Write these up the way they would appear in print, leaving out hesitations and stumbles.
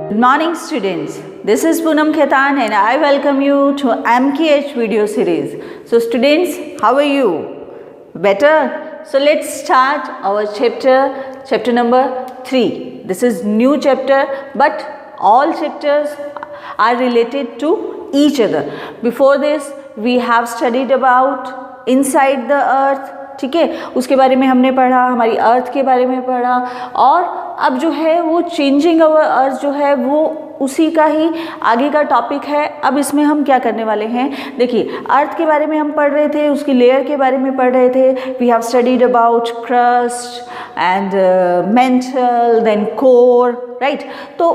Good morning students, this is Poonam Khetan and I welcome you to MKH video series. So students, how are you? Better? So let's start our chapter number 3. This is new chapter but all chapters are related to each other. Before this we have studied about inside the earth, ठीक है, उसके बारे में हमने पढ़ा, हमारी अर्थ के बारे में पढ़ा और अब जो है वो चेंजिंग अवर अर्थ जो है वो उसी का ही आगे का टॉपिक है। अब इसमें हम क्या करने वाले हैं, देखिए अर्थ के बारे में हम पढ़ रहे थे, उसकी लेयर के बारे में पढ़ रहे थे। We have studied about crust and mantle then core, right. तो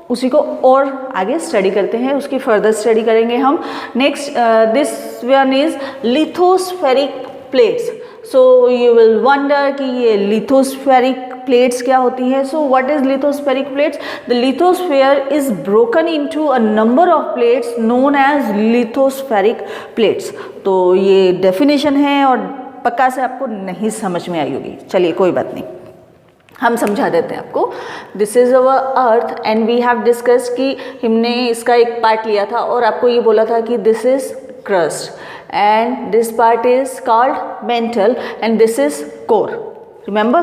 उसी को और आगे स्टडी करते हैं, उसकी फर्दर स्टडी करेंगे हम। Next this one is lithospheric plates. So you will wonder कि ये लिथोस्फेरिक प्लेट्स क्या होती है। So what is lithospheric plates? The lithosphere is broken into a number of plates known as lithospheric plates. तो ये definition है और पक्का से आपको नहीं समझ में आई होगी, चलिए कोई बात नहीं, हम समझा देते हैं आपको। This is our earth and we have discuss कि हमने इसका एक पार्ट लिया था और आपको ये बोला था कि this is crust and this part is called mantle and this is core, remember?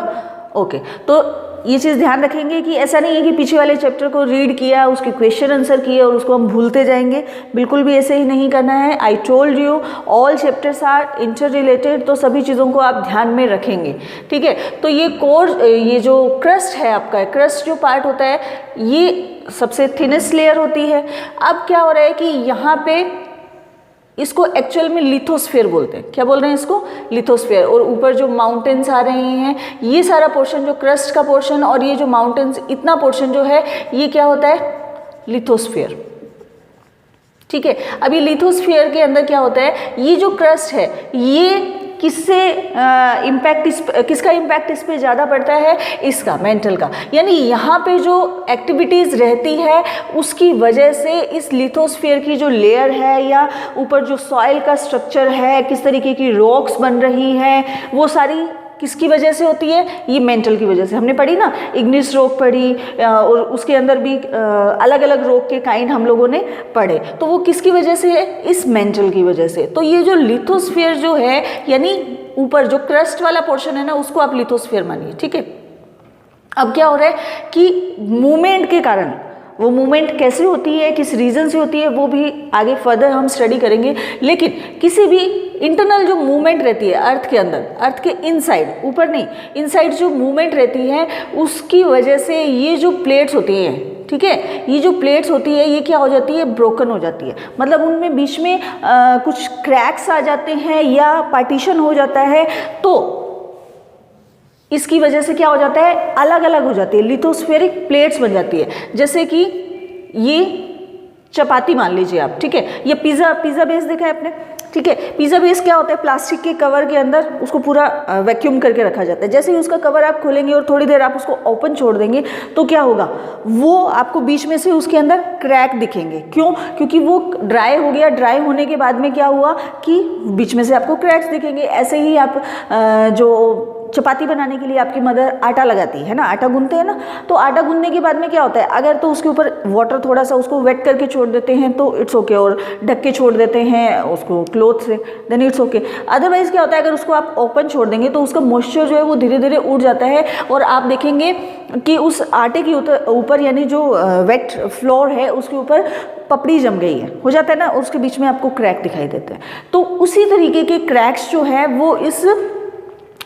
okay, तो ये चीज़ ध्यान रखेंगे कि ऐसा नहीं है कि पीछे वाले चैप्टर को रीड किया, उसके क्वेश्चन आंसर किए और उसको हम भूलते जाएंगे, बिल्कुल भी ऐसे ही नहीं करना है। I told you all chapters are interrelated, तो सभी चीज़ों को आप ध्यान में रखेंगे, ठीक है। तो ये कोर, ये जो क्रस्ट है आपका, क्रस्ट जो पार्ट होता है ये सबसे थिनेस्ट लेयर होती है। अब क्या हो रहा है कि यहाँ पे इसको एक्चुअल में लिथोस्फेयर बोलते हैं। क्या बोल रहे हैं इसको? लिथोस्फेयर। और ऊपर जो माउंटेन्स आ रहे हैं, ये सारा पोर्शन जो क्रस्ट का पोर्शन और ये जो माउंटेन्स इतना पोर्शन जो है ये क्या होता है? लिथोस्फेयर, ठीक है। अब ये लिथोस्फेयर के अंदर क्या होता है, ये जो क्रस्ट है ये किससे किसका इम्पैक्ट इस पे ज़्यादा पड़ता है? इसका, मेंटल का। यानी यहाँ पे जो एक्टिविटीज़ रहती है उसकी वजह से इस लिथोस्फेयर की जो लेयर है या ऊपर जो सॉइल का स्ट्रक्चर है, किस तरीके की रॉक्स बन रही है, वो सारी किसकी वजह से होती है? ये मेंटल की वजह से। हमने पढ़ी ना, इग्निस रॉक पढ़ी और उसके अंदर भी अलग अलग रॉक के काइंड हम लोगों ने पढ़े। तो वो किसकी वजह से है? इस मेंटल की वजह से। तो ये जो लिथोस्फेयर जो है, यानी ऊपर जो क्रस्ट वाला पोर्शन है ना, उसको आप लिथोस्फेयर मानिए, ठीक है। अब क्या हो रहा है कि मूवमेंट के कारण, वो मूवमेंट कैसे होती है, किस रीज़न से होती है, वो भी आगे फर्दर हम स्टडी करेंगे। लेकिन किसी भी इंटरनल जो मूवमेंट रहती है अर्थ के अंदर, अर्थ के इनसाइड, ऊपर नहीं, इनसाइड जो मूवमेंट रहती है उसकी वजह से ये जो प्लेट्स होती हैं, ठीक है, ये जो प्लेट्स होती है ये क्या हो जाती है? ब्रोकन हो जाती है। मतलब उनमें बीच में कुछ क्रैक्स आ जाते हैं या पार्टीशन हो जाता है, तो इसकी वजह से क्या हो जाता है? अलग अलग हो जाती है, लिथोस्फेरिक प्लेट्स बन जाती है। जैसे कि ये चपाती मान लीजिए आप, ठीक है, ये पिज़्ज़ा बेस देखा है आपने, ठीक है। पिज़्ज़ा बेस क्या होता है? प्लास्टिक के कवर के अंदर उसको पूरा वैक्यूम करके रखा जाता है। जैसे ही उसका कवर आप खोलेंगे और थोड़ी देर आप उसको ओपन छोड़ देंगे तो क्या होगा? वो आपको बीच में से उसके अंदर क्रैक दिखेंगे। क्यों? क्योंकि वो ड्राई हो गया, ड्राई होने के बाद में क्या हुआ कि बीच में से आपको क्रैक्स दिखेंगे। ऐसे ही आप जो चपाती बनाने के लिए आपकी मदर आटा लगाती है ना, आटा गूंथते हैं ना, तो आटा गूंथने के बाद में क्या होता है, अगर तो उसके ऊपर वाटर थोड़ा सा उसको वेट करके छोड़ देते हैं तो इट्स ओके, और ढक के छोड़ देते हैं उसको क्लॉथ से, देन इट्स ओके। अदरवाइज क्या होता है, अगर उसको आप ओपन छोड़ देंगे तो उसका मॉइस्चर जो है वो धीरे धीरे उड़ जाता है और आप देखेंगे कि उस आटे के ऊपर यानी जो वेट फ्लोर है उसके ऊपर पपड़ी जम गई है, हो जाता है ना, उसके बीच में आपको क्रैक दिखाई देते हैं। तो उसी तरीके के क्रैक्स जो है वो इस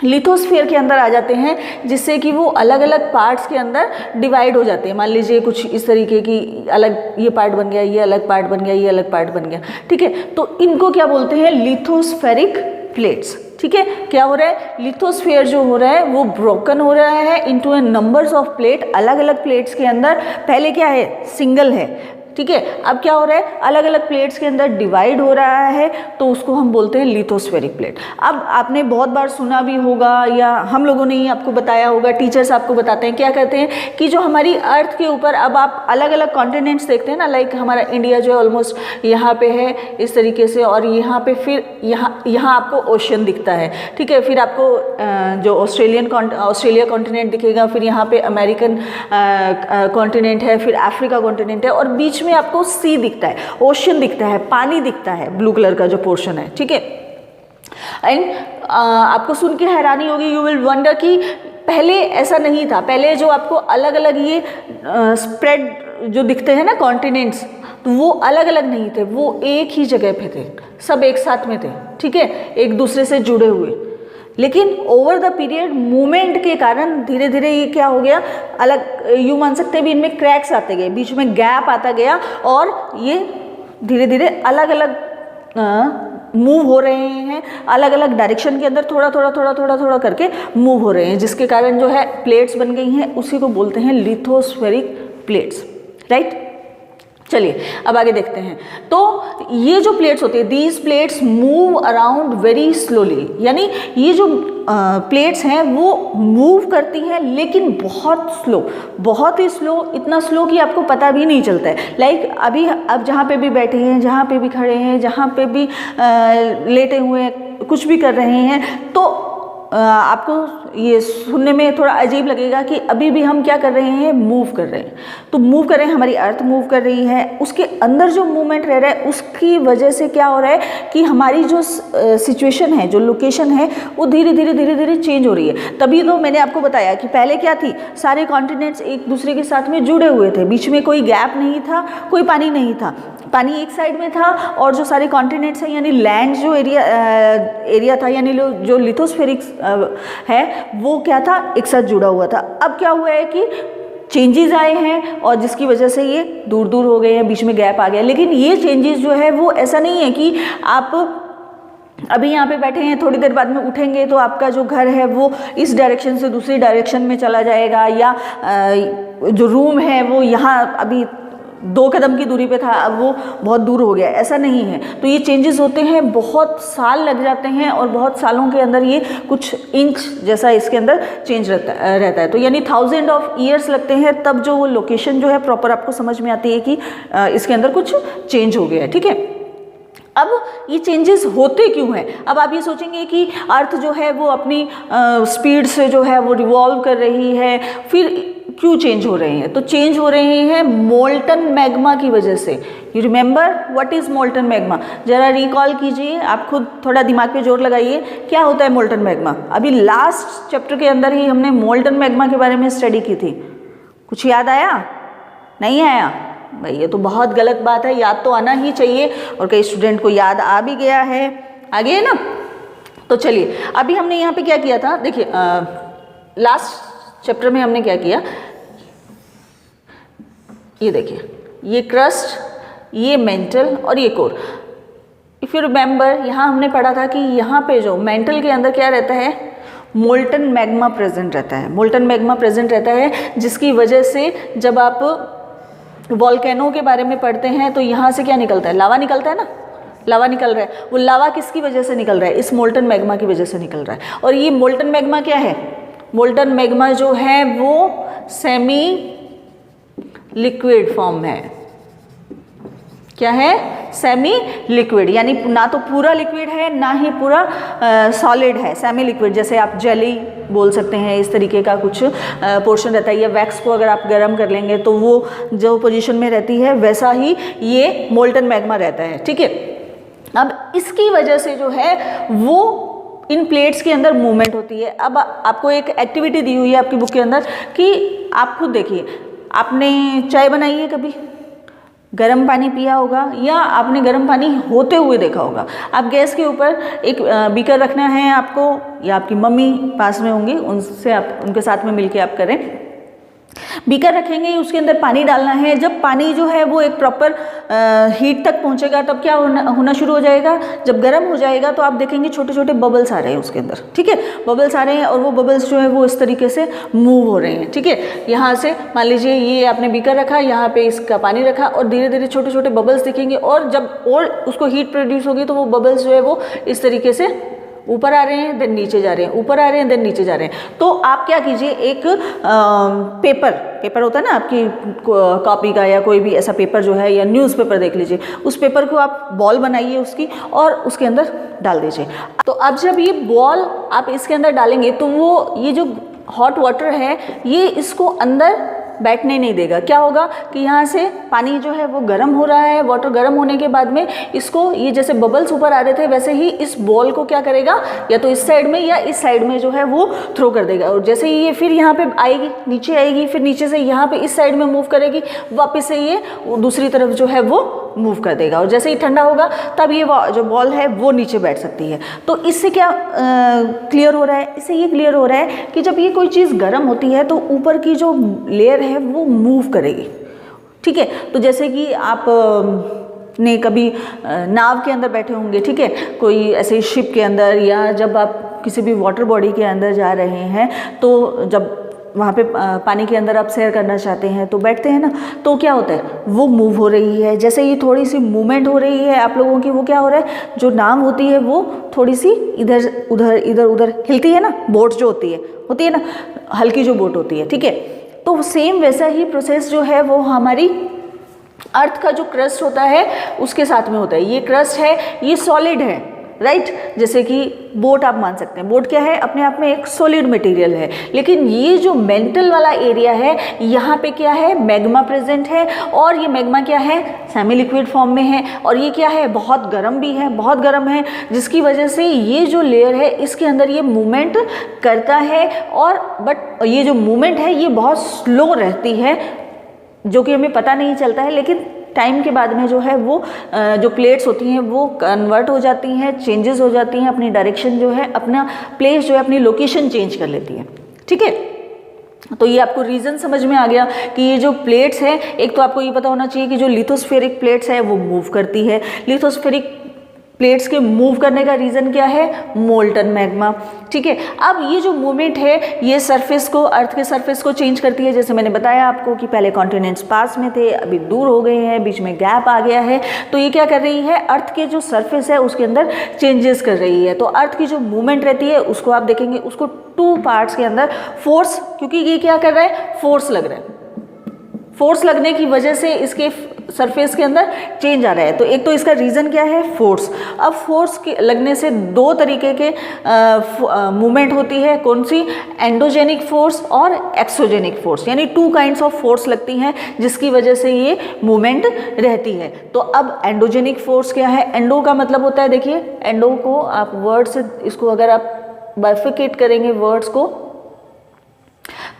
लिथोस्फेयर के अंदर आ जाते हैं, जिससे कि वो अलग अलग पार्ट्स के अंदर डिवाइड हो जाते हैं। मान लीजिए कुछ इस तरीके की अलग, ये पार्ट बन गया, ये अलग पार्ट बन गया, ये अलग पार्ट बन गया, ठीक है। तो इनको क्या बोलते हैं? लिथोस्फेरिक प्लेट्स, ठीक है। क्या हो रहा है? लिथोस्फेयर जो हो रहा है वो ब्रोकन हो रहा है इनटू नंबर्स ऑफ प्लेट, अलग अलग प्लेट्स के अंदर। पहले क्या है? सिंगल है, ठीक है। अब क्या हो रहा है, अलग अलग प्लेट्स के अंदर डिवाइड हो रहा है, तो उसको हम बोलते हैं लिथोस्फेरिक प्लेट। अब आपने बहुत बार सुना भी होगा या हम लोगों ने ही आपको बताया होगा, टीचर्स आपको बताते हैं, क्या कहते हैं कि जो हमारी अर्थ के ऊपर अब आप अलग अलग कॉन्टिनेंट्स देखते हैं ना, लाइक हमारा इंडिया जो है ऑलमोस्ट यहाँ पे है इस तरीके से, और यहाँ पे फिर यहाँ आपको ओशन दिखता है, ठीक है। फिर आपको जो ऑस्ट्रेलिया कॉन्टिनेंट दिखेगा, फिर यहाँ पे अमेरिकन कॉन्टिनेंट है, फिर अफ्रीका कॉन्टिनेंट है, और बीच में आपको सी दिखता है, ओशन दिखता है, पानी दिखता है, ब्लू कलर का जो पोर्शन है, ठीक है। एंड आपको सुन के हैरानी होगी, यू विल वंडर कि पहले ऐसा नहीं था। पहले जो आपको अलग अलग ये स्प्रेड जो दिखते हैं ना कॉन्टिनेंट्स, तो वो अलग अलग नहीं थे, वो एक ही जगह पे थे, सब एक साथ में थे, ठीक है, एक दूसरे से जुड़े हुए। लेकिन ओवर द पीरियड मूवमेंट के कारण धीरे धीरे ये क्या हो गया, अलग, यूँ मान सकते हैं भी इनमें क्रैक्स आते गए, बीच में गैप आता गया, और ये धीरे धीरे अलग अलग मूव हो रहे हैं, अलग अलग डायरेक्शन के अंदर थोड़ा थोड़ा करके मूव हो रहे हैं, जिसके कारण जो है प्लेट्स बन गई हैं, उसी को बोलते हैं लिथोस्फेरिक प्लेट्स, राइट। चलिए अब आगे देखते हैं। तो ये जो प्लेट्स होती है, these plates move around very slowly, यानी ये जो प्लेट्स हैं वो मूव करती हैं लेकिन बहुत स्लो, बहुत ही स्लो, इतना स्लो कि आपको पता भी नहीं चलता है। लाइक अभी अब जहाँ पे भी बैठे हैं, जहाँ पे भी खड़े हैं, जहाँ पे भी लेटे हुए हैं, कुछ भी कर रहे हैं, तो आपको ये सुनने में थोड़ा अजीब लगेगा कि अभी भी हम क्या कर रहे हैं, मूव कर रहे हैं। तो मूव कर रहे हैं, हमारी अर्थ मूव कर रही है, उसके अंदर जो मूवमेंट रह रहा है उसकी वजह से क्या हो रहा है कि हमारी जो सिचुएशन है, जो लोकेशन है, वो धीरे धीरे चेंज हो रही है। तभी तो मैंने आपको बताया कि पहले क्या थी, सारे कॉन्टिनेंट्स एक दूसरे के साथ में जुड़े हुए थे, बीच में कोई गैप नहीं था, कोई पानी नहीं था, पानी एक साइड में था, और जो सारे कॉन्टिनेंट्स हैं यानी लैंड जो एरिया था, यानी जो लिथोस्फेरिक है, वो क्या था, एक साथ जुड़ा हुआ था। अब क्या हुआ है कि चेंजेस आए हैं, और जिसकी वजह से ये दूर दूर हो गए हैं, बीच में गैप आ गया। लेकिन ये चेंजेस जो है वो ऐसा नहीं है कि आप अभी यहाँ पे बैठे हैं, थोड़ी देर बाद में उठेंगे तो आपका जो घर है वो इस डायरेक्शन से दूसरी डायरेक्शन में चला जाएगा, या जो रूम है वो यहाँ अभी 2 कदम की दूरी पे था, अब वो बहुत दूर हो गया, ऐसा नहीं है। तो ये चेंजेस होते हैं, बहुत साल लग जाते हैं, और बहुत सालों के अंदर ये कुछ इंच जैसा इसके अंदर चेंज रहता है। तो यानी 1000 ऑफ ईयर्स लगते हैं, तब जो वो लोकेशन जो है प्रॉपर आपको समझ में आती है कि इसके अंदर कुछ चेंज हो गया है, ठीक है। अब ये चेंजेस होते क्यों हैं? अब आप ये सोचेंगे कि अर्थ जो है वो अपनी स्पीड से जो है वो रिवॉल्व कर रही है, फिर क्यों चेंज हो रहे हैं? तो चेंज हो रहे हैं मोल्टन मैग्मा की वजह से। You remember what is molten magma? जरा रिकॉल कीजिए, आप खुद थोड़ा दिमाग पे जोर लगाइए, क्या होता है मोल्टन मैग्मा? अभी लास्ट चैप्टर के अंदर ही हमने मोल्टन मैग्मा के बारे में स्टडी की थी, कुछ याद आया? नहीं आया? भाई ये तो बहुत गलत बात है, याद तो आना ही चाहिए, और कई स्टूडेंट को याद आ भी गया है, आ गया ना। तो चलिए, अभी हमने यहाँ पे क्या किया था, देखिए लास्ट चैप्टर में हमने क्या किया, ये देखिए, ये क्रस्ट, ये मेंटल और ये कोर। इफ़ यू रिमेंबर, यहाँ हमने पढ़ा था कि यहाँ पे जो मेंटल के अंदर क्या रहता है, मोल्टन मैग्मा प्रेजेंट रहता है। मोल्टन मैग्मा प्रेजेंट रहता है, जिसकी वजह से जब आप वॉल्केनो के बारे में पढ़ते हैं तो यहाँ से क्या निकलता है, लावा निकलता है ना, लावा निकल रहा है। वो लावा किसकी वजह से निकल रहा है? इस मोल्टन मैग्मा की वजह से निकल रहा है। और ये मोल्टन मैग्मा क्या है? मोल्टन मैग्मा जो है वो सेमी लिक्विड फॉर्म है। क्या है? सेमी लिक्विड, यानी ना तो पूरा लिक्विड है ना ही पूरा सॉलिड है, सेमी लिक्विड। जैसे आप जेली बोल सकते हैं, इस तरीके का कुछ पोर्शन रहता है। या वैक्स को अगर आप गर्म कर लेंगे तो वो जो पोजीशन में रहती है, वैसा ही ये मोल्टन मैग्मा रहता है, ठीक है। अब इसकी वजह से जो है वो इन प्लेट्स के अंदर मूवमेंट होती है। अब आपको एक एक्टिविटी दी हुई है आपकी बुक के अंदर कि आप खुद देखिए, आपने चाय बनाई है कभी, गर्म पानी पिया होगा, या आपने गर्म पानी होते हुए देखा होगा। आप गैस के ऊपर एक बीकर रखना है आपको, या आपकी मम्मी पास में होंगी, उनसे आप उनके साथ में मिलके आप करें। बीकर रखेंगे, उसके अंदर पानी डालना है। जब पानी जो है वो एक प्रॉपर हीट तक पहुंचेगा तब क्या होना शुरू हो जाएगा, जब गर्म हो जाएगा तो आप देखेंगे छोटे छोटे बबल्स आ रहे हैं उसके अंदर, ठीक है, बबल्स आ रहे हैं और वो बबल्स जो है वो इस तरीके से मूव हो रहे हैं, ठीक है। यहाँ से मान लीजिए ये आपने बीकर रखा, यहाँ पे इसका पानी रखा और धीरे धीरे छोटे छोटे बबल्स दिखेंगे और जब और उसको हीट प्रोड्यूस होगी तो वो बबल्स जो है वो इस तरीके से ऊपर आ रहे हैं, देन नीचे जा रहे हैं, ऊपर आ रहे हैं, देन नीचे जा रहे हैं। तो आप क्या कीजिए, एक पेपर होता है ना आपकी कॉपी का या कोई भी ऐसा पेपर जो है, या न्यूज़पेपर देख लीजिए, उस पेपर को आप बॉल बनाइए उसकी और उसके अंदर डाल दीजिए। तो अब जब ये बॉल आप इसके अंदर डालेंगे तो वो ये जो हॉट वाटर है ये इसको अंदर बैठने नहीं देगा। क्या होगा कि यहाँ से पानी जो है वो गर्म हो रहा है, वाटर गर्म होने के बाद में इसको, ये जैसे बबल्स ऊपर आ रहे थे वैसे ही इस बॉल को क्या करेगा, या तो इस साइड में या इस साइड में जो है वो थ्रो कर देगा। और जैसे ही ये फिर यहाँ पे आएगी, नीचे आएगी, फिर नीचे से यहाँ पे इस साइड में मूव करेगी, वापस से ये दूसरी तरफ जो है वो मूव कर देगा। और जैसे ही ठंडा होगा तब ये जो बॉल है वो नीचे बैठ सकती है। तो इससे क्या क्लियर हो रहा है, इससे ये क्लियर हो रहा है कि जब ये कोई चीज़ गर्म होती है तो ऊपर की जो लेयर है वो मूव करेगी, ठीक है। तो जैसे कि आप ने कभी नाव के अंदर बैठे होंगे, ठीक है, कोई ऐसे शिप के अंदर, या जब आप किसी भी वाटर बॉडी के अंदर जा रहे हैं तो जब वहाँ पे पानी के अंदर आप सैर करना चाहते हैं तो बैठते हैं ना, तो क्या होता है वो मूव हो रही है। जैसे ही थोड़ी सी मूवमेंट हो रही है आप लोगों की, वो क्या हो रहा है, जो नाव होती है वो थोड़ी सी इधर उधर हिलती है ना, बोट जो होती है ना, हल्की जो बोट होती है, ठीक है। तो सेम वैसा ही प्रोसेस जो है वो हमारी अर्थ का जो क्रस्ट होता है उसके साथ में होता है। ये क्रस्ट है, ये सॉलिड है, राइट। जैसे कि बोट आप मान सकते हैं, बोट क्या है, अपने आप में एक सॉलिड मटेरियल है। लेकिन ये जो मेंटल वाला एरिया है, यहाँ पे क्या है, मैग्मा प्रेजेंट है। और ये मैग्मा क्या है, सेमी लिक्विड फॉर्म में है। और ये क्या है, बहुत गर्म भी है, बहुत गर्म है, जिसकी वजह से ये जो लेयर है इसके अंदर ये मूवमेंट करता है। और बट ये जो मूवमेंट है ये बहुत स्लो रहती है, जो कि हमें पता नहीं चलता है। लेकिन टाइम के बाद में जो है वो जो प्लेट्स होती हैं वो कन्वर्ट हो जाती हैं, चेंजेस हो जाती हैं, अपनी डायरेक्शन जो है, अपना प्लेस जो है, अपनी लोकेशन चेंज कर लेती है, ठीक है। तो ये आपको रीज़न समझ में आ गया कि ये जो प्लेट्स हैं, एक तो आपको ये पता होना चाहिए कि जो लिथोस्फेरिक प्लेट्स है वो मूव करती है। लिथोस्फेरिक प्लेट्स के मूव करने का रीज़न क्या है, मोल्टन मैग्मा, ठीक है। अब ये जो मूवमेंट है ये सरफेस को, अर्थ के सरफेस को चेंज करती है। जैसे मैंने बताया आपको कि पहले कॉन्टिनेंट्स पास में थे, अभी दूर हो गए हैं, बीच में गैप आ गया है। तो ये क्या कर रही है, अर्थ के जो सरफेस है उसके अंदर चेंजेस कर रही है। तो अर्थ की जो मूवमेंट रहती है उसको आप देखेंगे, उसको टू पार्ट्स के अंदर फोर्स, क्योंकि ये क्या कर रहा है, फोर्स लग रहा है, फोर्स लगने की वजह से इसके सरफेस के अंदर चेंज आ रहा है। तो एक तो इसका रीज़न क्या है, फोर्स। अब फोर्स के लगने से दो तरीके के मूवमेंट होती है, कौन सी, एंडोजेनिक फोर्स और एक्सोजेनिक फोर्स, यानी टू काइंड्स ऑफ फोर्स लगती हैं जिसकी वजह से ये मूवमेंट रहती है। तो अब एंडोजेनिक फोर्स क्या है, एंडो का मतलब होता है, देखिए एंडो को आप वर्ड से, इसको अगर आप बाइफिकेट करेंगे वर्ड्स को,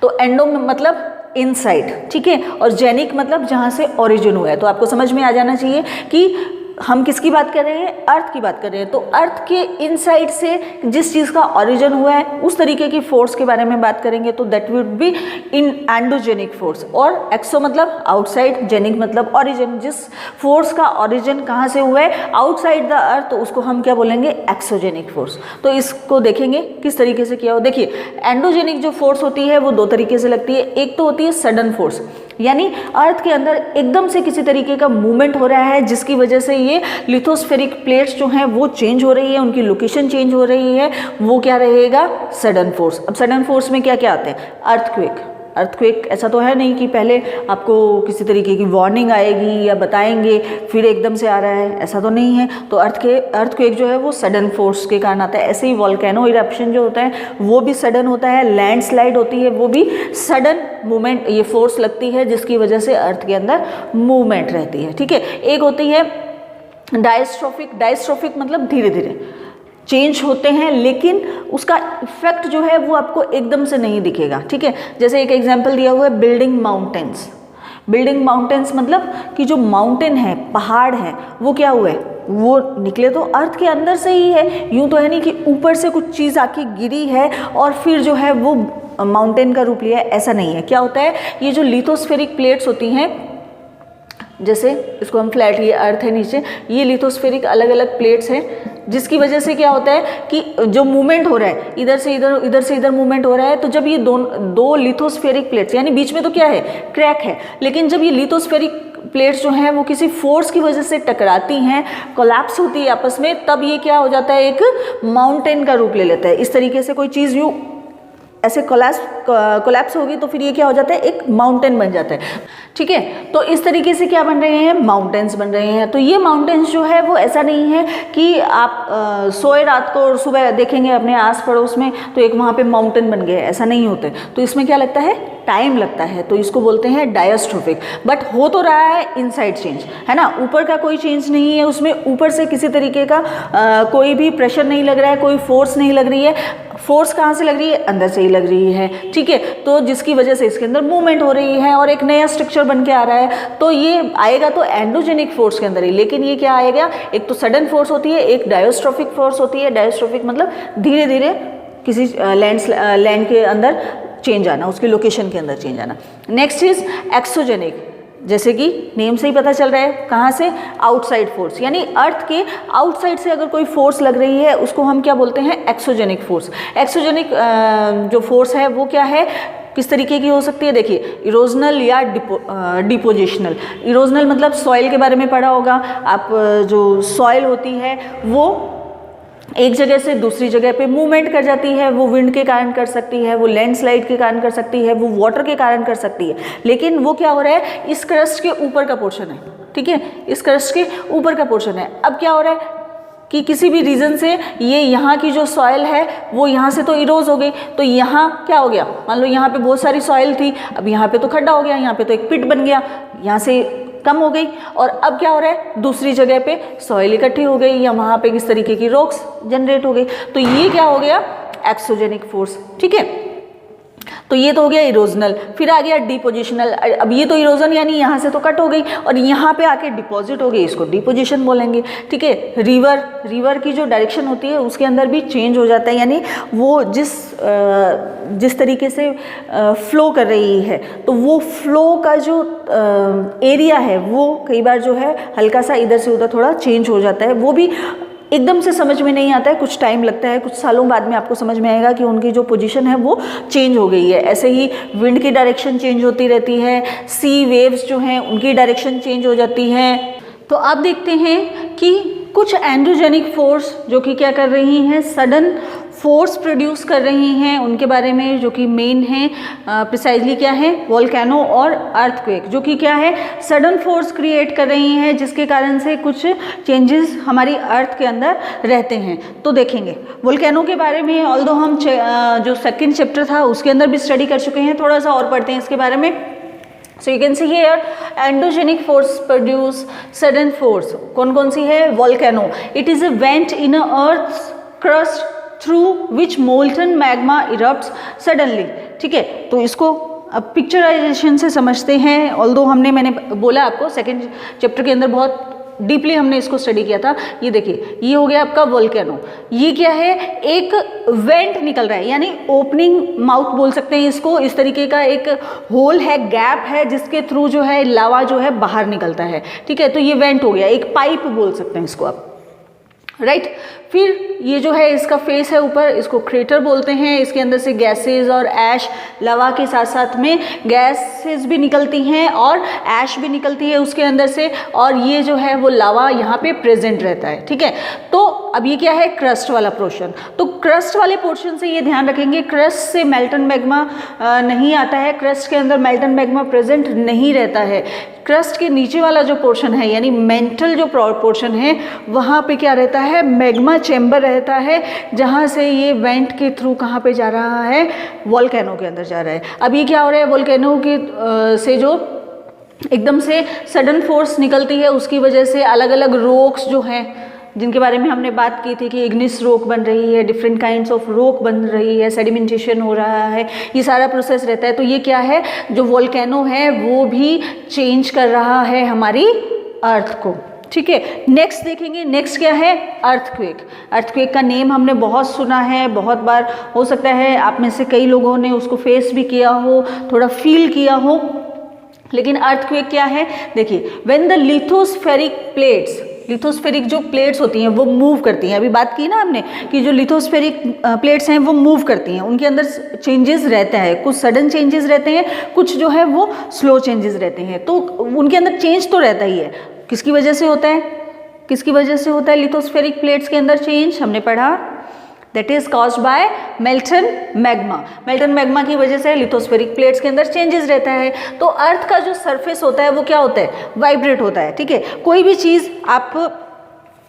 तो एंडो में मतलब इनसाइड, ठीक है, और जेनिक मतलब जहाँ से ओरिजिन हुआ है। तो आपको समझ में आ जाना चाहिए कि हम किसकी बात कर रहे हैं, अर्थ की बात कर रहे हैं। तो अर्थ के इनसाइड से जिस चीज़ का ओरिजिन हुआ है उस तरीके की फोर्स के बारे में बात करेंगे, तो that would be in endogenic force. और एक्सो मतलब आउटसाइड, जेनिक मतलब ओरिजिन, जिस फोर्स का ओरिजिन कहाँ से हुआ है, आउटसाइड द अर्थ, तो उसको हम क्या बोलेंगे, एक्सोजेनिक फोर्स। तो इसको देखेंगे किस तरीके से किया हो। देखिए एंडोजेनिक जो फोर्स होती है वो दो तरीके से लगती है। एक तो होती है सडन फोर्स, यानी अर्थ के अंदर एकदम से किसी तरीके का मूवमेंट हो रहा है जिसकी वजह से ये लिथोस्फेरिक प्लेट्स जो हैं वो चेंज हो रही है, उनकी लोकेशन चेंज हो रही है, वो क्या रहेगा, सडन फोर्स। अब सडन फोर्स में क्या क्या आते हैं, अर्थक्वेक। अर्थक्वेक ऐसा तो है नहीं कि पहले आपको किसी तरीके की वार्निंग आएगी या बताएंगे फिर एकदम से आ रहा है, ऐसा तो नहीं है। तो अर्थक्वेक जो है वो सडन फोर्स के कारण आता है। ऐसे ही वॉल्केनो इरप्शन जो होता है वो भी सडन होता है, लैंडस्लाइड होती है वो भी सडन मूवमेंट, ये फोर्स लगती है जिसकी वजह से अर्थ के अंदर मूवमेंट रहती है, ठीक है। एक होती है डायस्ट्रोफिक। डायस्ट्रोफिक मतलब धीरे धीरे चेंज होते हैं, लेकिन उसका इफेक्ट जो है वो आपको एकदम से नहीं दिखेगा, ठीक है। जैसे एक एग्जांपल दिया हुआ है बिल्डिंग माउंटेन्स। बिल्डिंग माउंटेन्स मतलब कि जो माउंटेन है, पहाड़ है, वो क्या हुआ है, वो निकले तो अर्थ के अंदर से ही है। यूं तो है नहीं कि ऊपर से कुछ चीज़ आके गिरी है और फिर जो है वो माउंटेन का रूप लिया है, ऐसा नहीं है। क्या होता है, ये जो लिथोस्फेरिक प्लेट्स होती हैं, जैसे इसको हम फ्लैट, ये अर्थ है नीचे, ये लिथोस्फेरिक अलग अलग प्लेट्स हैं, जिसकी वजह से क्या होता है कि जो मूवमेंट हो रहा है, इधर से इधर, इधर से इधर मूवमेंट हो रहा है, तो जब ये दो लिथोस्फेरिक प्लेट्स, यानी बीच में तो क्या है, क्रैक है, लेकिन जब ये लिथोस्फेरिक प्लेट्स जो हैं वो किसी फोर्स की वजह से टकराती हैं, कोलैप्स होती है आपस में, तब ये क्या हो जाता है, एक माउंटेन का रूप ले लेता है। इस तरीके से कोई चीज़ यूँ ऐसे कोलैप्स होगी तो फिर ये क्या हो जाता है, एक माउंटेन बन जाता है। ठीक है, तो इस तरीके से क्या बन रहे हैं, माउंटेन्स बन रहे हैं। तो ये माउंटेन्स जो है वो ऐसा नहीं है कि आप सोए रात को और सुबह देखेंगे अपने आस पड़ोस में तो एक वहाँ पे माउंटेन बन गया, ऐसा नहीं होता है। तो इसमें क्या लगता है, टाइम लगता है, तो इसको बोलते हैं डायस्ट्रोफिक। बट हो तो रहा है इनसाइड चेंज, है ना, ऊपर का कोई चेंज नहीं है उसमें, ऊपर से किसी तरीके का कोई भी प्रेशर नहीं लग रहा है, कोई फोर्स नहीं लग रही है। फोर्स कहाँ से लग रही है, अंदर से ही लग रही है। ठीक है, तो जिसकी वजह से इसके अंदर मूवमेंट हो रही है और एक नया स्ट्रक्चर बन के आ रहा है, तो ये आएगा तो एंडोजेनिक फोर्स के अंदर ही। लेकिन ये क्या आएगा, एक तो सडन फोर्स होती है, एक डायस्ट्रोफिक फोर्स होती है। डायस्ट्रोफिक मतलब धीरे धीरे किसी लैंड के अंदर चेंज आना, उसकी लोकेशन के अंदर चेंज आना। नेक्स्ट इज एक्सोजेनिक, जैसे कि नेम से ही पता चल रहा है, कहाँ से, आउटसाइड फोर्स, यानी अर्थ के आउटसाइड से अगर कोई फोर्स लग रही है उसको हम क्या बोलते हैं, एक्सोजेनिक फोर्स। एक्सोजेनिक जो फोर्स है वो क्या है, किस तरीके की हो सकती है, देखिए, इरोजनल या डिपोजिशनल। इरोजनल मतलब सॉइल के बारे में पढ़ा होगा आप, जो सॉइल होती है वो एक जगह से दूसरी जगह पे मूवमेंट कर जाती है, वो विंड के कारण कर सकती है, वो लैंडस्लाइड के कारण कर सकती है, वो वाटर के कारण कर सकती है। लेकिन वो क्या हो रहा है, इस क्रस्ट के ऊपर का पोर्शन है। ठीक है, इस क्रस्ट के ऊपर का पोर्शन है। अब क्या हो रहा है कि किसी भी रीज़न से ये यहाँ की जो सॉइल है वो यहाँ से तो इरोज हो गई, तो यहाँ क्या हो गया, मान लो यहाँ पे बहुत सारी सॉइल थी, अब यहाँ पे तो खड्डा हो गया, यहाँ पे तो एक पिट बन गया, यहाँ से कम हो गई, और अब क्या हो रहा है, दूसरी जगह पे सॉइल इकट्ठी हो गई या वहाँ पे किस तरीके की रॉक्स जनरेट हो गई, तो ये क्या हो गया, एक्सोजेनिक फोर्स। ठीक है, तो ये तो हो गया इरोजनल। फिर आ गया डिपोजिशनल। अब ये तो इरोजन यानी यहाँ से तो कट हो गई और यहाँ पे आके डिपॉजिट हो गई, इसको डिपोजिशन बोलेंगे। ठीक है, रिवर की जो डायरेक्शन होती है उसके अंदर भी चेंज हो जाता है, यानी वो जिस तरीके से फ्लो कर रही है, तो वो फ्लो का जो एरिया है वो कई बार जो है हल्का सा इधर से उधर थोड़ा चेंज हो जाता है। वो भी एकदम से समझ में नहीं आता है, कुछ टाइम लगता है, कुछ सालों बाद में आपको समझ में आएगा कि उनकी जो पोजीशन है वो चेंज हो गई है। ऐसे ही विंड की डायरेक्शन चेंज होती रहती है, सी वेव्स जो हैं उनकी डायरेक्शन चेंज हो जाती है। तो आप देखते हैं कि कुछ एंड्रोजेनिक फोर्स जो कि क्या कर रही हैं, सडन फोर्स प्रोड्यूस कर रही हैं, उनके बारे में जो कि मेन है प्रिसाइजली क्या है, वोल्केनो और अर्थक्वेक, जो कि क्या है, सडन फोर्स क्रिएट कर रही हैं, जिसके कारण से कुछ चेंजेस हमारी अर्थ के अंदर रहते हैं। तो देखेंगे वोल्केनो के बारे में, ऑल्दो हम जो सेकंड चैप्टर था उसके अंदर भी स्टडी कर चुके हैं, थोड़ा सा और पढ़ते हैं इसके बारे में। So you can see here endogenic force produce sudden force. कौन कौन सी है, volcano. It is a vent in a earth's crust through which molten magma erupts suddenly. ठीक है, तो इसको अब पिक्चराइजेशन से समझते हैं। ऑल्दो मैंने बोला आपको सेकेंड चैप्टर के अंदर बहुत डीपली हमने इसको स्टडी किया था। ये देखिए, ये हो गया आपका वोल्केनो। ये क्या है, एक वेंट निकल रहा है, यानी ओपनिंग माउथ बोल सकते हैं इसको। इस तरीके का एक होल है, गैप है, जिसके थ्रू जो है लावा जो है बाहर निकलता है। ठीक है, तो ये वेंट हो गया, एक पाइप बोल सकते हैं इसको आप, राइट। फिर ये जो है इसका फेस है ऊपर, इसको क्रेटर बोलते हैं। इसके अंदर से गैसेस और ऐश, लवा के साथ साथ में गैसेस भी निकलती हैं और ऐश भी निकलती है उसके अंदर से, और ये जो है वो लावा यहाँ पे प्रेजेंट रहता है। ठीक है, तो अब ये क्या है, क्रस्ट वाला पोर्शन। तो क्रस्ट वाले पोर्शन से ये ध्यान रखेंगे, क्रस्ट से मेल्टन मैग्मा नहीं आता है, क्रस्ट के अंदर मेल्टन मैग्मा प्रेजेंट नहीं रहता है। क्रस्ट के नीचे वाला जो पोर्शन है, यानी मेंटल जो पोर्शन है, वहाँ पे क्या रहता है, मैग्मा चैम्बर रहता है, जहाँ से ये वेंट के थ्रू कहाँ पे जा रहा है, वोल्केनो के अंदर जा रहा है। अब ये क्या हो रहा है, वोल्केनो के से जो एकदम से सडन फोर्स निकलती है, उसकी वजह से अलग अलग रॉक्स जो हैं, जिनके बारे में हमने बात की थी कि इग्निस रॉक बन रही है, डिफरेंट काइंड्स ऑफ रॉक बन रही है, सेडिमेंटेशन हो रहा है, ये सारा प्रोसेस रहता है। तो ये क्या है, जो वोल्केनो है वो भी चेंज कर रहा है हमारी अर्थ को। ठीक है। नेक्स्ट देखेंगे, नेक्स्ट क्या है, अर्थक्वेक। अर्थक्वेक का नेम हमने बहुत सुना है, बहुत बार, हो सकता है आप में से कई लोगों ने उसको फेस भी किया हो, थोड़ा फील किया हो। लेकिन अर्थक्वेक क्या है, देखिए, when the lithospheric plates, lithospheric जो प्लेट्स होती हैं वो मूव करती हैं, अभी बात की ना हमने कि जो लिथोस्फेरिक प्लेट्स हैं वो मूव करती हैं, उनके अंदर चेंजेस रहते हैं, कुछ सडन चेंजेस रहते हैं, कुछ जो है वो स्लो चेंजेस रहते हैं। तो उनके अंदर चेंज तो रहता ही है, किसकी वजह से होता है, किसकी वजह से होता है लिथोस्फेरिक प्लेट्स के अंदर चेंज, हमने पढ़ा, that is caused by Merton magma. Merton magma की वजह से लिथोस्फेरिक प्लेट्स के अंदर चेंजेस रहता है। तो अर्थ का जो सरफेस होता है वो क्या होता है, वाइब्रेट होता है, ठीक है। कोई भी चीज़ आप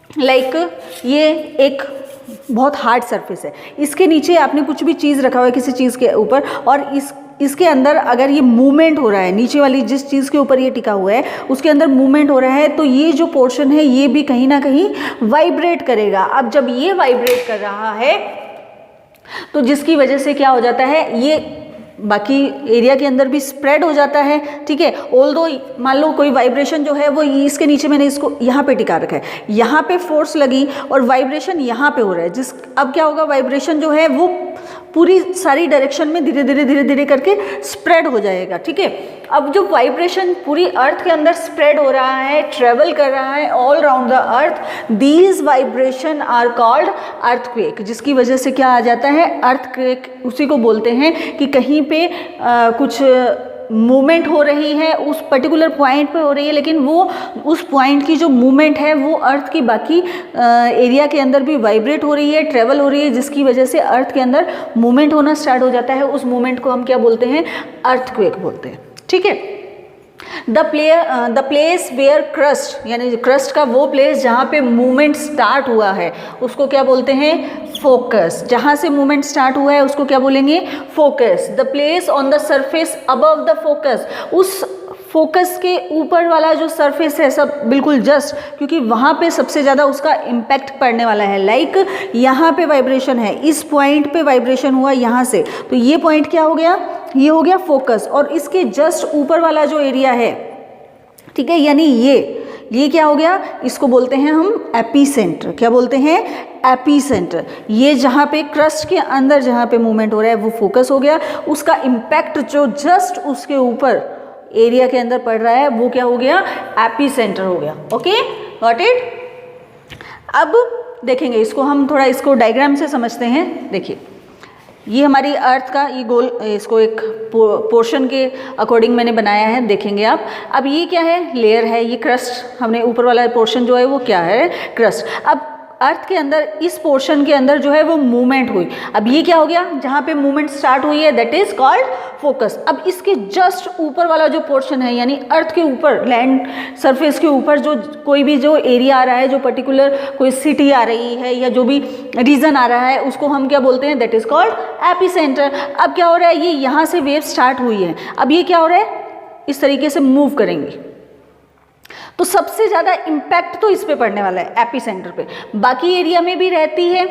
लाइक ये एक बहुत हार्ड सरफेस है, इसके नीचे आपने कुछ भी चीज़ रखा हुआ है किसी चीज़ के ऊपर, और इसके अंदर अगर ये मूवमेंट हो रहा है, नीचे वाली जिस चीज़ के ऊपर ये टिका हुआ है उसके अंदर मूवमेंट हो रहा है, तो ये जो पोर्शन है ये भी कहीं ना कहीं वाइब्रेट करेगा। अब जब ये वाइब्रेट कर रहा है तो जिसकी वजह से क्या हो जाता है, ये बाकी एरिया के अंदर भी स्प्रेड हो जाता है, ठीक है। ऑल्दो मान लो कोई वाइब्रेशन जो है वो इसके नीचे, मैंने इसको यहाँ पे टिका रखा है, यहाँ पे फोर्स लगी और वाइब्रेशन यहाँ पे हो रहा है, अब क्या होगा, वाइब्रेशन जो है वो पूरी सारी डायरेक्शन में धीरे धीरे धीरे धीरे करके स्प्रेड हो जाएगा, ठीक है। अब जो वाइब्रेशन पूरी अर्थ के अंदर स्प्रेड हो रहा है, ट्रेवल कर रहा है all around the earth, these vibration are called earthquake, जिसकी वजह से क्या आ जाता है, अर्थक्वेक। उसी को बोलते हैं कि कहीं पे कुछ मूवमेंट हो रही है, उस पर्टिकुलर पॉइंट पे हो रही है, लेकिन वो उस पॉइंट की जो मूवमेंट है वो अर्थ की बाकी एरिया के अंदर भी वाइब्रेट हो रही है, ट्रेवल हो रही है, जिसकी वजह से अर्थ के अंदर मूवमेंट होना स्टार्ट हो जाता है। उस मूवमेंट को हम क्या बोलते हैं, अर्थक्वेक बोलते हैं, ठीक है। द प्लेस वेयर क्रस्ट, यानी क्रस्ट का वो प्लेस जहाँ पे मूवमेंट स्टार्ट हुआ है उसको क्या बोलते हैं, फोकस। जहाँ से मूवमेंट स्टार्ट हुआ है उसको क्या बोलेंगे, focus. The place on the surface above the focus, उस फोकस के ऊपर वाला जो सरफेस है सब बिल्कुल जस्ट, क्योंकि वहाँ पे सबसे ज़्यादा उसका इम्पैक्ट पड़ने वाला है। लाइक यहाँ पे वाइब्रेशन है, इस पॉइंट पे वाइब्रेशन हुआ यहाँ से, तो ये पॉइंट क्या हो गया, ये हो गया फोकस, और इसके जस्ट ऊपर वाला जो एरिया है, ठीक है, यानी ये क्या हो गया, इसको बोलते हैं हम एपीसेंटर। क्या बोलते हैं, एपीसेंटर। ये जहाँ पे क्रस्ट के अंदर जहाँ पे मूवमेंट हो रहा है वो फोकस हो गया, उसका इम्पैक्ट जो जस्ट उसके ऊपर एरिया के अंदर पड़ रहा है वो क्या हो गया, एपीसेंटर हो गया। Okay, got it. अब देखेंगे इसको, हम थोड़ा इसको डायग्राम से समझते हैं। देखिए, ये हमारी अर्थ का ये गोल, इसको एक पोर्शन के अकॉर्डिंग मैंने बनाया है, देखेंगे आप। अब ये क्या है, लेयर है, ये क्रस्ट, हमने ऊपर वाला पोर्शन जो है वो क्या है, क्रस्ट। अब अर्थ के अंदर इस पोर्शन के अंदर जो है वो मूवमेंट हुई, अब ये क्या हो गया, जहाँ पे मूवमेंट स्टार्ट हुई है दैट इज कॉल्ड फोकस। अब इसके जस्ट ऊपर वाला जो पोर्शन है, यानी अर्थ के ऊपर, लैंड सरफेस के ऊपर जो कोई भी जो एरिया आ रहा है, जो पर्टिकुलर कोई सिटी आ रही है या जो भी रीजन आ रहा है, उसको हम क्या बोलते हैं, दैट इज कॉल्ड एपीसेंटर। अब क्या हो रहा है, ये यहाँ से वेव स्टार्ट हुई है, अब ये क्या हो रहा है, इस तरीके से मूव करेंगे, तो सबसे ज़्यादा इम्पैक्ट तो इस पे पड़ने वाला है, एपीसेंटर पे। बाकी एरिया में भी रहती है,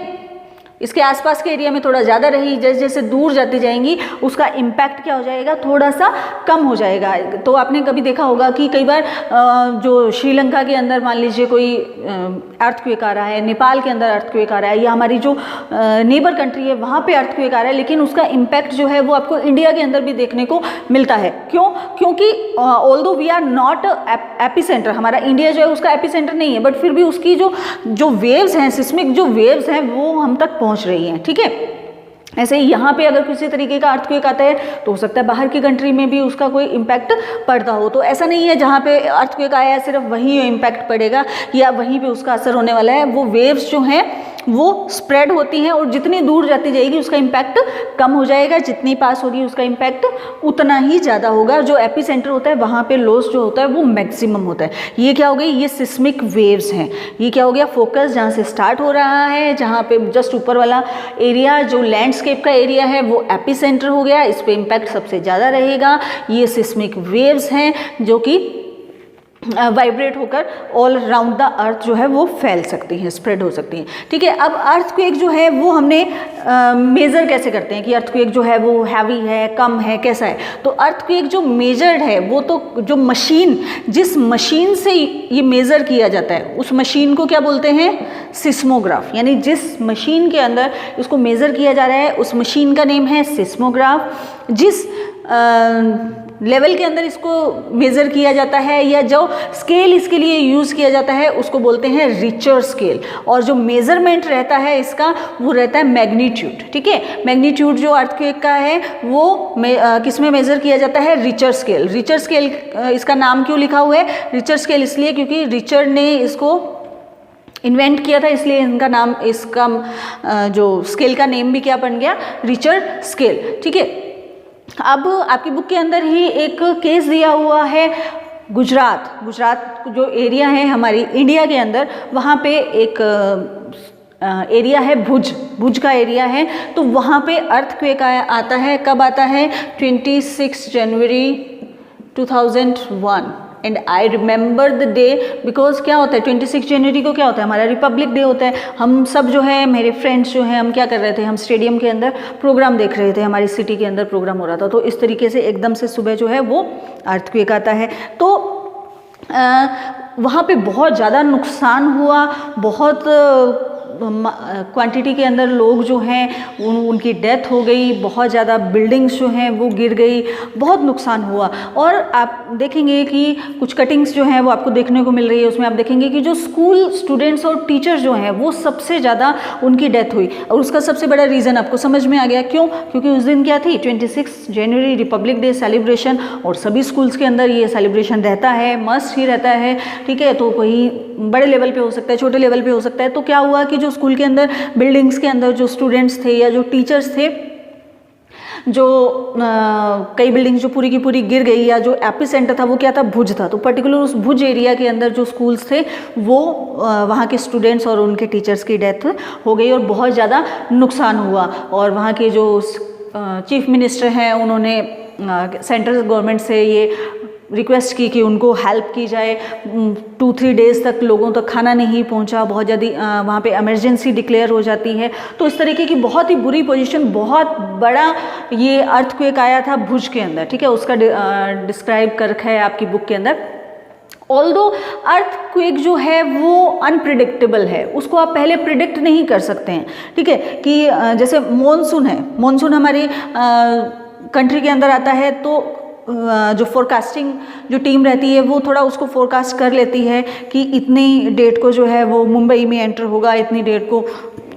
इसके आसपास के एरिया में थोड़ा ज़्यादा रही, जैसे जैसे दूर जाती जाएंगी उसका इम्पैक्ट क्या हो जाएगा, थोड़ा सा कम हो जाएगा। तो आपने कभी देखा होगा कि कई बार जो श्रीलंका के अंदर मान लीजिए कोई अर्थक्वेक आ रहा है, नेपाल के अंदर अर्थक्वेक आ रहा है, या हमारी जो नेबर कंट्री है वहाँ पे अर्थक्वेक आ रहा है, लेकिन उसका इम्पैक्ट जो है वो आपको इंडिया के अंदर भी देखने को मिलता है। क्यों, क्योंकि although we are not epicentre, हमारा इंडिया जो है उसका एपीसेंटर नहीं है, बट फिर भी उसकी जो वेव्स हैं, सिस्मिक जो वेव्स हैं वो हम तक पहुंच रही हैं, ठीक है। ऐसे ही यहाँ पे अगर किसी तरीके का अर्थक्वेक आता है तो हो सकता है बाहर की कंट्री में भी उसका कोई इम्पैक्ट पड़ता हो। तो ऐसा नहीं है जहाँ पे अर्थक्वेक आया है सिर्फ वहीं इम्पैक्ट पड़ेगा या वहीं पे उसका असर होने वाला है। वो वेव्स जो हैं वो स्प्रेड होती हैं और जितनी दूर जाती जाएगी उसका इम्पैक्ट कम हो जाएगा, जितनी पास होगी उसका इम्पैक्ट उतना ही ज़्यादा होगा। जो एपीसेंटर होता है वहाँ पे लॉस जो होता है वो मैक्सिमम होता है। ये क्या हो गई, ये सिस्मिक वेव्स हैं। ये क्या हो गया, फोकस जहाँ से स्टार्ट हो रहा है, जहाँ पे जस्ट ऊपर वाला एरिया जो लैंडस्केप का एरिया है वो एपीसेंटर हो गया, इस पर इम्पैक्ट सबसे ज़्यादा रहेगा। ये सिस्मिक वेव्स हैं जो कि वाइब्रेट होकर ऑल राउंड द अर्थ जो है वो फैल सकती हैं, स्प्रेड हो सकती हैं। ठीक है, अब अर्थक्वेक जो है वो हमने मेज़र कैसे करते हैं कि अर्थक्वेक जो है वो हैवी है, कम है, कैसा है। तो अर्थक्वेक जो मेजर्ड है वो तो जो मशीन, जिस मशीन से ये मेज़र किया जाता है उस मशीन को क्या बोलते हैं, सिस्मोग्राफ। यानी जिस मशीन के अंदर इसको मेज़र किया जा रहा है उस मशीन का नेम है सिस्मोग्राफ। जिस लेवल के अंदर इसको मेज़र किया जाता है या जो स्केल इसके लिए यूज़ किया जाता है उसको बोलते हैं रिचर स्केल। और जो मेज़रमेंट रहता है इसका वो रहता है मैग्नीट्यूड। ठीक है, मैग्नीट्यूड जो अर्थक्वेक का है वो किस में मेज़र किया जाता है, रिचर स्केल। रिचर स्केल इसका नाम क्यों लिखा हुआ है रिचर स्केल, इसलिए क्योंकि रिचर ने इसको इन्वेंट किया था, इसलिए इनका नाम, इसका जो स्केल का नेम भी क्या बन गया, रिचर स्केल। ठीक है, अब आपकी बुक के अंदर ही एक केस दिया हुआ है गुजरात जो एरिया है हमारी इंडिया के अंदर, वहाँ पे एक एरिया है भुज का एरिया है। तो वहाँ पे अर्थक्वेक आता है, कब आता है, 26 जनवरी 2001। And I remember the day because क्या होता है 26 जनवरी को क्या होता है, हमारा रिपब्लिक डे होता है। हम सब जो है, मेरे फ्रेंड्स जो हैं, हम क्या कर रहे थे, हम स्टेडियम के अंदर प्रोग्राम देख रहे थे, हमारी सिटी के अंदर प्रोग्राम हो रहा था। तो इस तरीके से एकदम से सुबह जो है वो अर्थक्वेक आता है। तो वहाँ पे बहुत ज़्यादा नुकसान हुआ, बहुत क्वांटिटी के अंदर लोग जो हैं उनकी डेथ हो गई, बहुत ज़्यादा बिल्डिंग्स जो हैं वो गिर गई, बहुत नुकसान हुआ। और आप देखेंगे कि कुछ कटिंग्स जो हैं वो आपको देखने को मिल रही है, उसमें आप देखेंगे कि जो स्कूल स्टूडेंट्स और टीचर्स जो हैं वो सबसे ज़्यादा उनकी डेथ हुई। और उसका सबसे बड़ा रीज़न आपको समझ में आ गया, क्यों, क्योंकि उस दिन क्या थी, 26 जनवरी रिपब्लिक डे सेलिब्रेशन, और सभी स्कूल्स के अंदर ये सेलिब्रेशन रहता है, मस्ट ही रहता है। ठीक है, तो कोई बड़े लेवल पे हो सकता है, छोटे लेवल पे हो सकता है। तो क्या हुआ कि जो स्कूल के अंदर, बिल्डिंग्स के अंदर जो स्टूडेंट्स थे या जो टीचर्स थे, जो कई बिल्डिंग्स जो पूरी की पूरी गिर गई, या जो एपी सेंटर था वो क्या था, भुज था। तो पर्टिकुलर उस भुज एरिया के अंदर जो स्कूल्स थे वो वहाँ के स्टूडेंट्स और उनके टीचर्स की डेथ हो गई और बहुत ज़्यादा नुकसान हुआ। और वहाँ के जो चीफ मिनिस्टर हैं उन्होंने सेंट्रल गवर्नमेंट से ये रिक्वेस्ट की कि उनको हेल्प की जाए। 2-3 डेज़ तक लोगों तक खाना नहीं पहुंचा, बहुत ज़्यादा वहाँ पे इमरजेंसी डिक्लेयर हो जाती है। तो इस तरीके की बहुत ही बुरी पोजीशन, बहुत बड़ा ये अर्थक्वेक आया था भुज के अंदर। ठीक है, उसका डिस्क्राइब कर रखा है आपकी बुक के अंदर। ऑल्दो अर्थक्वेक जो है वो अनप्रिडिक्टेबल है, उसको आप पहले प्रिडिक्ट नहीं कर सकते हैं। ठीक है, कि जैसे मॉनसून है, मॉनसून हमारी कंट्री के अंदर आता है, तो जो फोरकास्टिंग जो टीम रहती है वो थोड़ा उसको फोरकास्ट कर लेती है कि इतनी डेट को जो है वो मुंबई में एंटर होगा, इतनी डेट को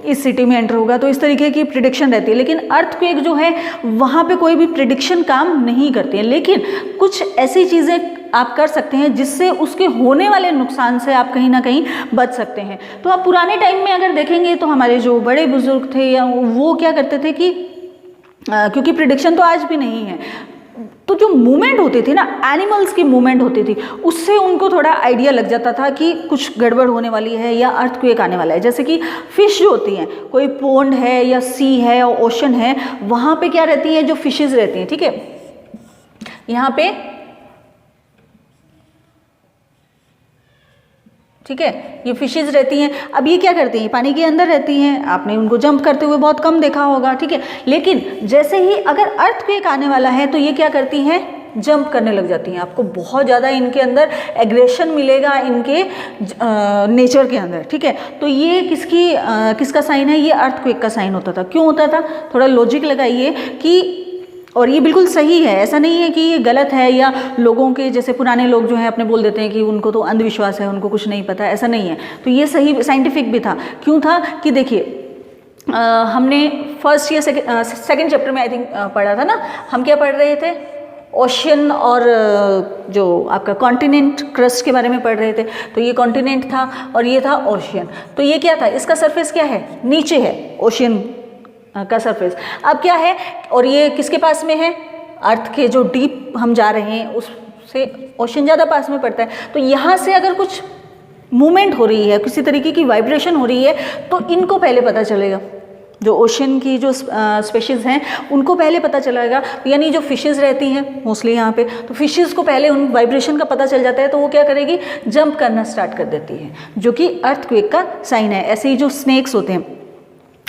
इस सिटी में एंटर होगा। तो इस तरीके की प्रिडिक्शन रहती है। लेकिन अर्थक्वेक जो है वहाँ पे कोई भी प्रिडिक्शन काम नहीं करती है, लेकिन कुछ ऐसी चीज़ें आप कर सकते हैं जिससे उसके होने वाले नुकसान से आप कहीं ना कहीं बच सकते हैं। तो आप पुराने टाइम में अगर देखेंगे तो हमारे जो बड़े बुजुर्ग थे या वो क्या करते थे कि क्योंकि प्रिडिक्शन तो आज भी नहीं है, तो जो मूवमेंट होती थी ना, एनिमल्स की मूवमेंट होती थी, उससे उनको थोड़ा आइडिया लग जाता था कि कुछ गड़बड़ होने वाली है या अर्थक्वेक आने वाला है। जैसे कि फिश जो होती हैं, कोई पोंड है या सी है और ओशन है, वहाँ पे क्या रहती हैं, जो फिशेज रहती हैं। ठीक है, यहाँ पे, ठीक है, ये फिशेज रहती हैं। अब ये क्या करती हैं, पानी के अंदर रहती हैं, आपने उनको जंप करते हुए बहुत कम देखा होगा। ठीक है, लेकिन जैसे ही अगर अर्थक्वेक आने वाला है तो ये क्या करती हैं, जंप करने लग जाती हैं। आपको बहुत ज़्यादा इनके अंदर एग्रेशन मिलेगा, इनके नेचर के अंदर। ठीक है, तो ये किसका साइन है, ये अर्थक्वेक का साइन होता था। क्यों होता था, थोड़ा लॉजिक लगाइए कि, और ये बिल्कुल सही है, ऐसा नहीं है कि ये गलत है या लोगों के जैसे पुराने लोग जो हैं अपने बोल देते हैं कि उनको तो अंधविश्वास है, उनको कुछ नहीं पता, ऐसा नहीं है। तो ये सही साइंटिफिक भी था। क्यों था कि देखिए हमने फर्स्ट या सेकेंड चैप्टर में आई थिंक पढ़ा था ना, हम क्या पढ़ रहे थे, ओशियन और जो आपका कॉन्टिनेंट क्रस्ट के बारे में पढ़ रहे थे। तो ये कॉन्टिनेंट था और ये था ओशियन। तो ये क्या था, इसका सरफेस क्या है, नीचे है ओशियन का सरफेस। अब क्या है, और ये किसके पास में है, अर्थ के जो डीप हम जा रहे हैं उससे ओशन ज़्यादा पास में पड़ता है। तो यहाँ से अगर कुछ मूवमेंट हो रही है, किसी तरीके की वाइब्रेशन हो रही है, तो इनको पहले पता चलेगा। जो ओशन की जो स्पेशीज़ हैं उनको पहले पता चलेगा, यानी जो फिशेज़ रहती हैं मोस्टली यहाँ पे, तो फिशेज़ को पहले उन वाइब्रेशन का पता चल जाता है, तो वो क्या करेगी, जंप करना स्टार्ट कर देती है, जो कि अर्थक्वेक का साइन है। ऐसे ही जो स्नेक्स होते हैं,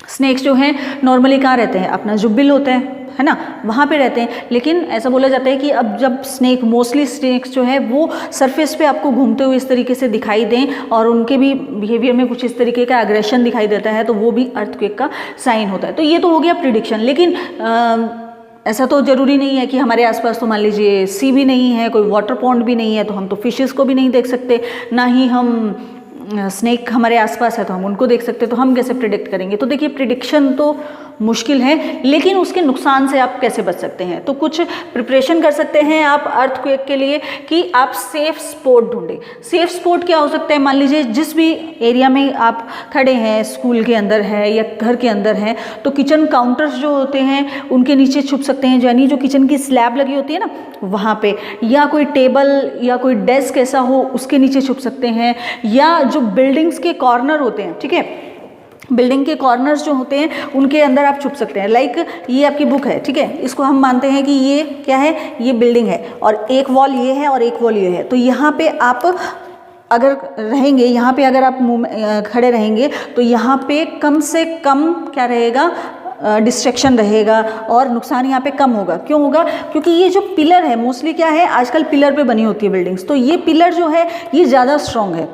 स्नेक्स जो हैं नॉर्मली कहाँ रहते हैं, अपना जो बिल होता है ना, वहाँ पे रहते हैं। लेकिन ऐसा बोला जाता है कि अब जब स्नेक, मोस्टली स्नेक्स जो है वो सरफेस पे आपको घूमते हुए इस तरीके से दिखाई दें और उनके भी बिहेवियर में कुछ इस तरीके का एग्रेशन दिखाई देता है, तो वो भी अर्थक्वेक का साइन होता है। तो ये तो हो गया प्रिडिक्शन। लेकिन ऐसा तो ज़रूरी नहीं है कि हमारे आसपास तो मान लीजिए सी भी नहीं है, कोई वाटर पॉन्ड भी नहीं है, तो हम तो फिशेस को भी नहीं देख सकते, ना ही हम स्नेक हमारे आसपास है तो हम उनको देख सकते हैं, तो हम कैसे प्रिडिक्ट करेंगे। तो देखिए प्रिडिक्शन तो मुश्किल है, लेकिन उसके नुकसान से आप कैसे बच सकते हैं, तो कुछ प्रिपरेशन कर सकते हैं आप अर्थक्वेक के लिए कि आप सेफ स्पॉट ढूंढें। सेफ स्पॉट क्या हो सकता है, मान लीजिए जिस भी एरिया में आप खड़े हैं, स्कूल के अंदर है या घर के अंदर है, तो किचन काउंटर्स जो होते हैं उनके नीचे छुप सकते हैं, यानी जो किचन की स्लैब लगी होती है ना वहाँ पे, या कोई टेबल या कोई डेस्क ऐसा हो उसके नीचे छुप सकते हैं, या जो बिल्डिंग्स के कॉर्नर होते हैं, ठीक है, बिल्डिंग के कॉर्नर्स जो होते हैं उनके अंदर आप छुप सकते हैं। लाइक ये आपकी बुक है, ठीक है, इसको हम मानते हैं कि ये क्या है, ये बिल्डिंग है और एक वॉल ये है और एक वॉल ये है, तो यहाँ पे आप अगर रहेंगे, यहाँ पे अगर आप खड़े रहेंगे तो यहाँ पे कम से कम क्या रहेगा, डिस्ट्रैक्शन रहेगा और नुकसान यहाँ पे कम होगा। क्यों होगा, क्योंकि ये जो पिलर है, मोस्टली क्या है आजकल पिलर पे बनी होती है बिल्डिंग्स, तो ये पिलर जो है ये ज़्यादा स्ट्रॉन्ग है,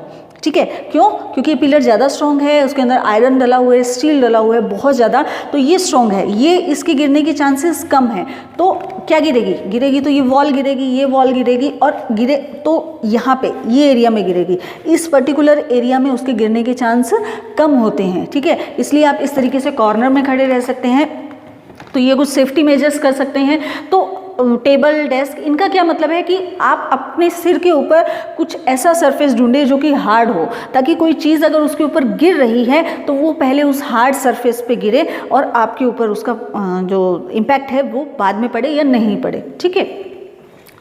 ठीक है। क्यों, क्योंकि पिलर ज़्यादा स्ट्रॉन्ग है, उसके अंदर आयरन डला हुआ है, स्टील डला हुआ है बहुत ज़्यादा, तो ये स्ट्रॉन्ग है, ये इसके गिरने के चांसेस कम है। तो क्या गिरेगी तो ये वॉल गिरेगी, ये वॉल गिरेगी, और गिरे तो यहाँ पे ये एरिया में गिरेगी, इस पर्टिकुलर एरिया में उसके गिरने के चांस कम होते हैं, ठीक है। इसलिए आप इस तरीके से कॉर्नर में खड़े रह सकते हैं, तो ये कुछ सेफ्टी मेजर्स कर सकते हैं। तो टेबल, डेस्क, इनका क्या मतलब है कि आप अपने सिर के ऊपर कुछ ऐसा सरफेस ढूंढे जो कि हार्ड हो, ताकि कोई चीज़ अगर उसके ऊपर गिर रही है तो वो पहले उस हार्ड सरफेस पे गिरे और आपके ऊपर उसका जो इम्पैक्ट है वो बाद में पड़े या नहीं पड़े, ठीक है।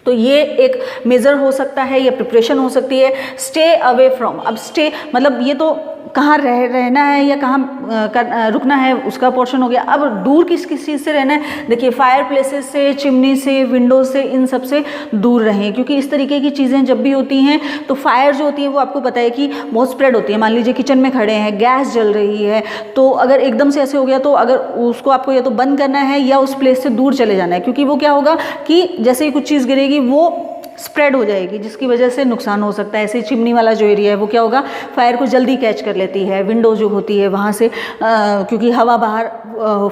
तो ये एक मेज़र हो सकता है, ये प्रिपरेशन हो सकती है। स्टे अवे फ्रॉम, अब स्टे मतलब ये तो कहाँ रहना है या कहाँ रुकना है उसका पोर्शन हो गया। अब दूर किस चीज़ से रहना है, देखिए फायर प्लेसेस से, चिमनी से, विंडो से, इन सब से दूर रहें, क्योंकि इस तरीके की चीज़ें जब भी होती हैं तो फायर जो होती है वो आपको पता है कि बहुत स्प्रेड होती है। मान लीजिए किचन में खड़े हैं, गैस जल रही है, तो अगर एकदम से ऐसे हो गया तो अगर उसको आपको या तो बंद करना है या उस प्लेस से दूर चले जाना है, क्योंकि वो क्या होगा कि जैसे ही कुछ चीज़ गिरेगी वो स्प्रेड हो जाएगी, जिसकी वजह से नुकसान हो सकता है। ऐसे चिमनी वाला जो एरिया है वो क्या होगा, फायर को जल्दी कैच कर लेती है। विंडो जो होती है वहाँ से क्योंकि हवा बाहर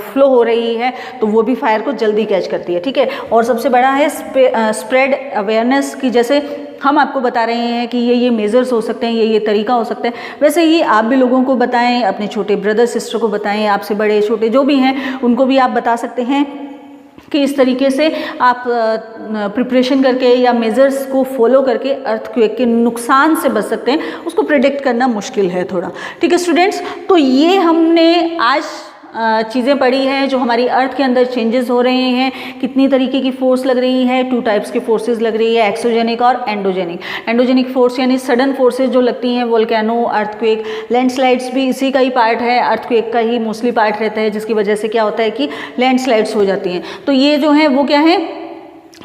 फ्लो हो रही है तो वो भी फायर को जल्दी कैच करती है, ठीक है। और सबसे बड़ा है स्प्रेड अवेयरनेस की, जैसे हम आपको बता रहे हैं कि ये मेजर्स हो सकते हैं, ये तरीका हो सकता है, वैसे ही आप भी लोगों को बताएं, अपने छोटे ब्रदर सिस्टर को बताएं, आपसे बड़े छोटे जो भी हैं उनको भी आप बता सकते हैं कि इस तरीके से आप प्रिपरेशन करके या मेजर्स को फॉलो करके अर्थक्वेक के नुकसान से बच सकते हैं। उसको प्रेडिक्ट करना मुश्किल है थोड़ा, ठीक है स्टूडेंट्स। तो ये हमने आज चीज़ें पढ़ी हैं जो हमारी अर्थ के अंदर चेंजेस हो रहे हैं, कितनी तरीके की फोर्स लग रही है, 2 टाइप्स की फोर्सेस लग रही है, एक्सोजेनिक और एंडोजेनिक। एंडोजेनिक फोर्स यानी सडन फोर्सेस जो लगती हैं, वोल्केनो, अर्थक्वेक, लैंडस्लाइड्स भी इसी का ही पार्ट है, अर्थक्वेक का ही मोस्टली पार्ट रहता है, जिसकी वजह से क्या होता है कि लैंडस्लाइड्स हो जाती हैं। तो ये जो है वो क्या है,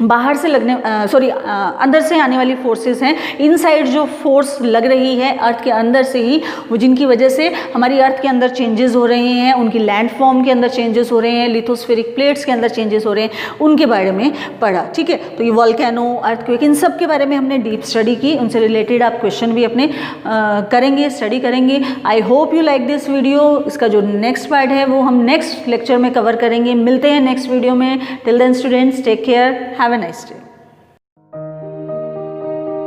बाहर से लगने अंदर से आने वाली फोर्सेस हैं। इनसाइड जो फोर्स लग रही है अर्थ के अंदर से ही, वो जिनकी वजह से हमारी अर्थ के अंदर चेंजेस हो रहे हैं, उनकी लैंडफॉर्म के अंदर चेंजेस हो रहे हैं, लिथोस्फेरिक प्लेट्स के अंदर चेंजेस हो रहे हैं, उनके बारे में पढ़ा, ठीक है। तो ये वॉल्केनो, अर्थक्वेक, इन सब के बारे में हमने डीप स्टडी की, उनसे रिलेटेड आप क्वेश्चन भी अपने करेंगे, स्टडी करेंगे। I hope you like this video. इसका जो नेक्स्ट पार्ट है वो हम नेक्स्ट लेक्चर में कवर करेंगे। मिलते हैं नेक्स्ट वीडियो में। Till then students, take care, have a nice day.